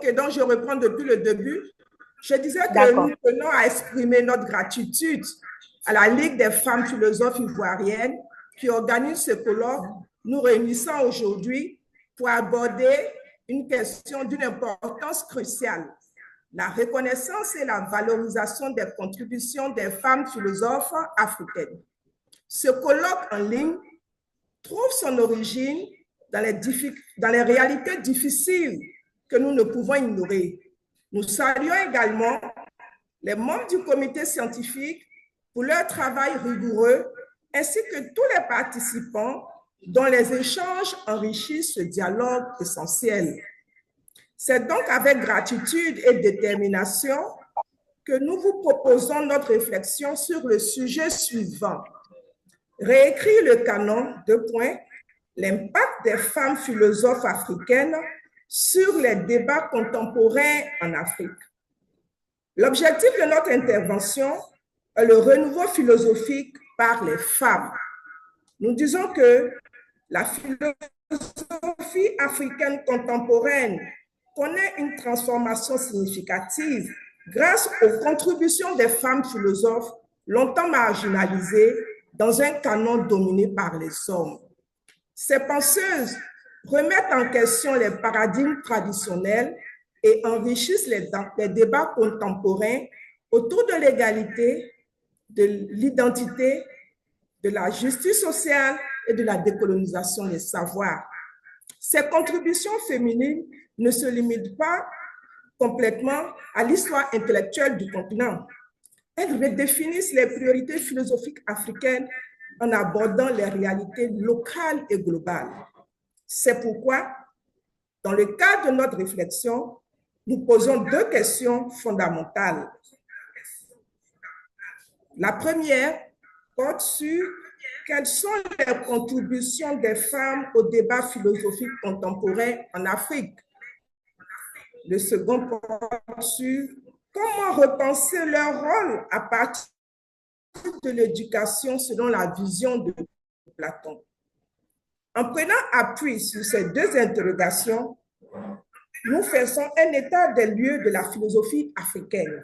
OK, donc je reprends depuis le début. Je disais que nous tenons à exprimer notre gratitude à la Ligue des femmes philosophes ivoiriennes qui organise ce colloque, nous réunissant aujourd'hui pour aborder une question d'une importance cruciale: la reconnaissance et la valorisation des contributions des femmes philosophes africaines. Ce colloque en ligne trouve son origine dans les réalités difficiles que nous ne pouvons ignorer. Nous saluons également les membres du comité scientifique pour leur travail rigoureux, ainsi que tous les participants dont les échanges enrichissent ce dialogue essentiel. C'est donc avec gratitude et détermination que nous vous proposons notre réflexion sur le sujet suivant: réécrire le canon, l'impact des femmes philosophes africaines sur les débats contemporains en Afrique. L'objectif de notre intervention est le renouveau philosophique par les femmes. Nous disons que la philosophie africaine contemporaine connaît une transformation significative grâce aux contributions des femmes philosophes longtemps marginalisées dans un canon dominé par les hommes. Ces penseuses remettent en question les paradigmes traditionnels et enrichissent les débats contemporains autour de l'égalité, de l'identité, de la justice sociale et de la décolonisation des savoirs. Ces contributions féminines ne se limitent pas complètement à l'histoire intellectuelle du continent. Elles redéfinissent les priorités philosophiques africaines en abordant les réalités locales et globales. C'est pourquoi, dans le cadre de notre réflexion, nous posons deux questions fondamentales. La première porte sur quelles sont les contributions des femmes au débat philosophique contemporain en Afrique. Le second porte sur comment repenser leur rôle à partir de l'éducation selon la vision de Platon. En prenant appui sur ces deux interrogations, nous faisons un état des lieux de la philosophie africaine.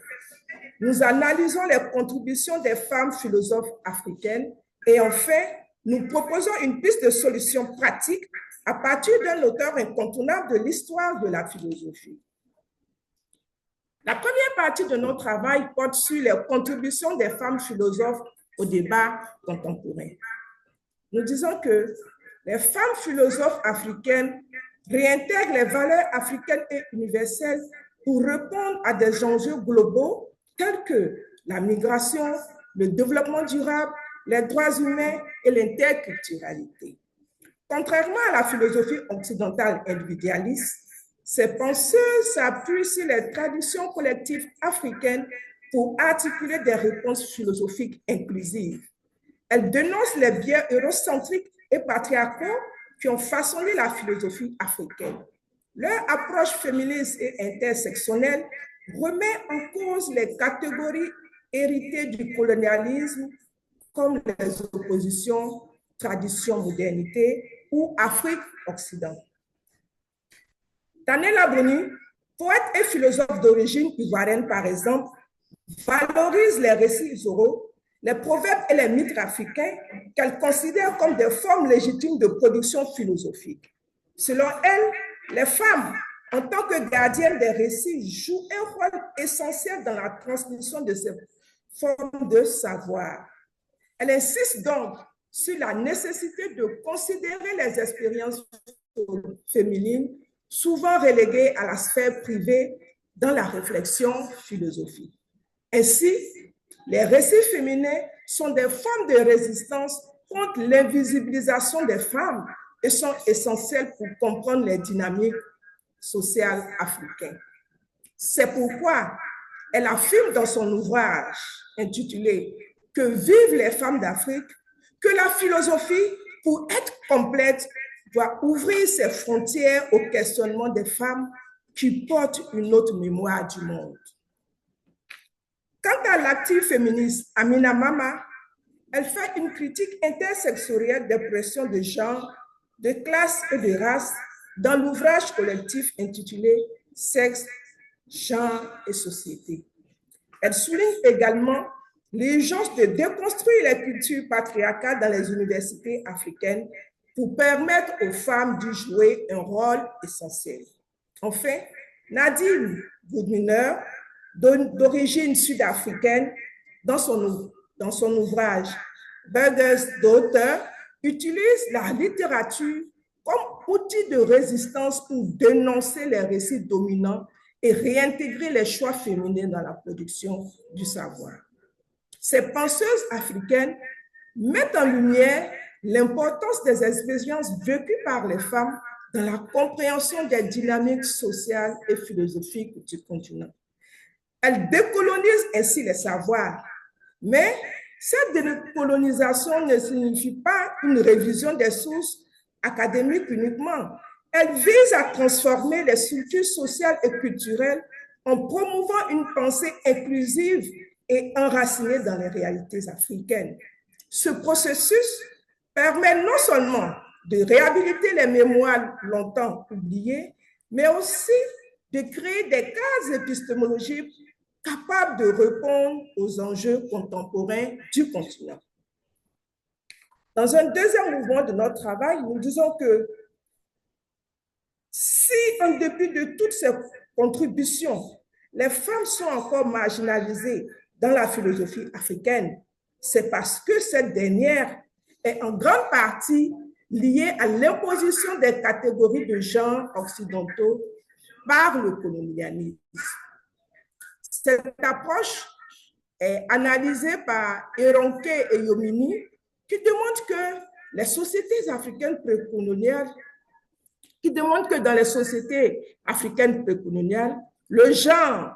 Nous analysons les contributions des femmes philosophes africaines et enfin, nous proposons une piste de solution pratique à partir d'un auteur incontournable de l'histoire de la philosophie. La première partie de notre travail porte sur les contributions des femmes philosophes au débat contemporain. Nous disons que les femmes philosophes africaines réintègrent les valeurs africaines et universelles pour répondre à des enjeux globaux tels que la migration, le développement durable, les droits humains et l'interculturalité. Contrairement à la philosophie occidentale individualiste, ces penseurs s'appuient sur les traditions collectives africaines pour articuler des réponses philosophiques inclusives. Elles dénoncent les biais eurocentriques et patriarcaux qui ont façonné la philosophie africaine. Leur approche féministe et intersectionnelle remet en cause les catégories héritées du colonialisme comme les oppositions tradition-modernité ou Afrique-Occident. Daniela Bruni, poète et philosophe d'origine ivoirienne par exemple, valorise les récits oraux, les proverbes et les mythes africains qu'elle considère comme des formes légitimes de production philosophique. Selon elle, les femmes, en tant que gardiennes des récits, jouent un rôle essentiel dans la transmission de ces formes de savoir. Elle insiste donc sur la nécessité de considérer les expériences féminines, souvent reléguées à la sphère privée dans la réflexion philosophique. Ainsi, les récits féminins sont des formes de résistance contre l'invisibilisation des femmes et sont essentiels pour comprendre les dynamiques sociales africaines. C'est pourquoi elle affirme dans son ouvrage intitulé « Que vivent les femmes d'Afrique » que la philosophie, pour être complète, doit ouvrir ses frontières au questionnement des femmes qui portent une autre mémoire du monde. Quant à l'active féministe Amina Mama, elle fait une critique intersectorielle des pressions de genre, de classe et de race dans l'ouvrage collectif intitulé « sexe, genre et société. Elle souligne également l'urgence de déconstruire les cultures patriarcales dans les universités africaines pour permettre aux femmes d'y jouer un rôle essentiel. Enfin, Nadine Goodwiner, d'origine sud-africaine, dans son ouvrage Burger's Daughter, utilise la littérature comme outil de résistance pour dénoncer les récits dominants et réintégrer les choix féminins dans la production du savoir. Ces penseuses africaines mettent en lumière l'importance des expériences vécues par les femmes dans la compréhension des dynamiques sociales et philosophiques du continent. Elles décolonisent ainsi les savoirs, mais cette décolonisation ne signifie pas une révision des sources académiques uniquement. Elle vise à transformer les structures sociales et culturelles en promouvant une pensée inclusive et enracinée dans les réalités africaines. Ce processus permet non seulement de réhabiliter les mémoires longtemps oubliées, mais aussi de créer des cases épistémologiques capables de répondre aux enjeux contemporains du continent. Dans un deuxième mouvement de notre travail, nous disons que si, en dépit de toutes ces contributions, les femmes sont encore marginalisées dans la philosophie africaine, c'est parce que cette dernière est en grande partie liée à l'imposition des catégories de genre occidentaux par le colonialisme. Cette approche est analysée par Eronke et Yomini, qui démontre que les sociétés africaines précoloniales, dans les sociétés africaines précoloniales, le genre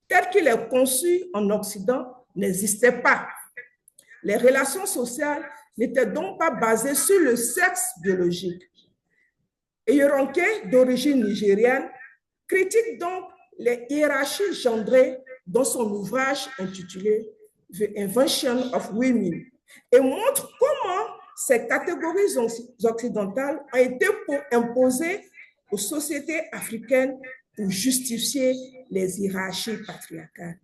tel qu'il est conçu en Occident n'existait pas. Les relations sociales n'étaient donc pas basées sur le sexe biologique. Eronke, d'origine nigériane, critique donc les hiérarchies gendrées dans son ouvrage intitulé The Invention of Women et montre comment ces catégories occidentales ont été imposées aux sociétés africaines pour justifier les hiérarchies patriarcales.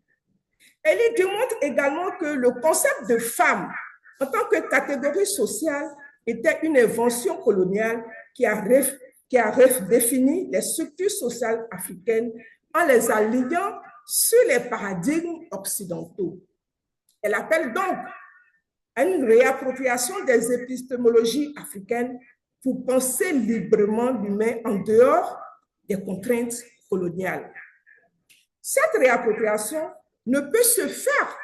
Elle y démontre également que le concept de femme en tant que catégorie sociale était une invention coloniale qui a redéfini les structures sociales africaines en les alignant sur les paradigmes occidentaux. Elle appelle donc à une réappropriation des épistémologies africaines pour penser librement l'humain en dehors des contraintes coloniales. Cette réappropriation ne peut se faire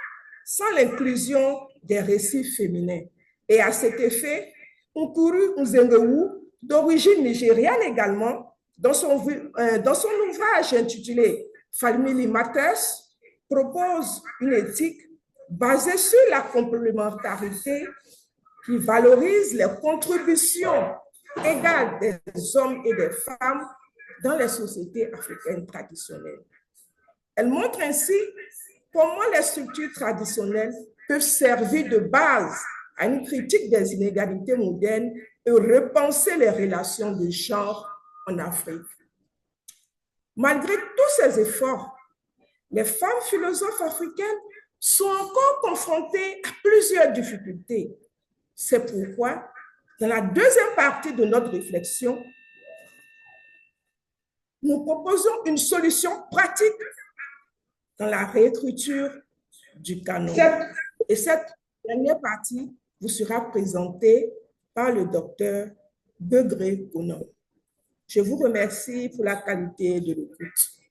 sans l'inclusion des récits féminins. Et à cet effet, Nkuru Nzengewu, d'origine nigériane également, dans son ouvrage intitulé Family Matters, propose une éthique basée sur la complémentarité qui valorise les contributions égales des hommes et des femmes dans les sociétés africaines traditionnelles. Elle montre ainsi comment les structures traditionnelles peuvent servir de base à une critique des inégalités modernes et repenser les relations de genre en Afrique. Malgré tous ces efforts, les femmes philosophes africaines sont encore confrontées à plusieurs difficultés. C'est pourquoi, dans la deuxième partie de notre réflexion, nous proposons une solution pratique dans la réécriture du canon. Et cette dernière partie vous sera présentée par le docteur Begré Konon. Je vous remercie pour la qualité de l'écoute.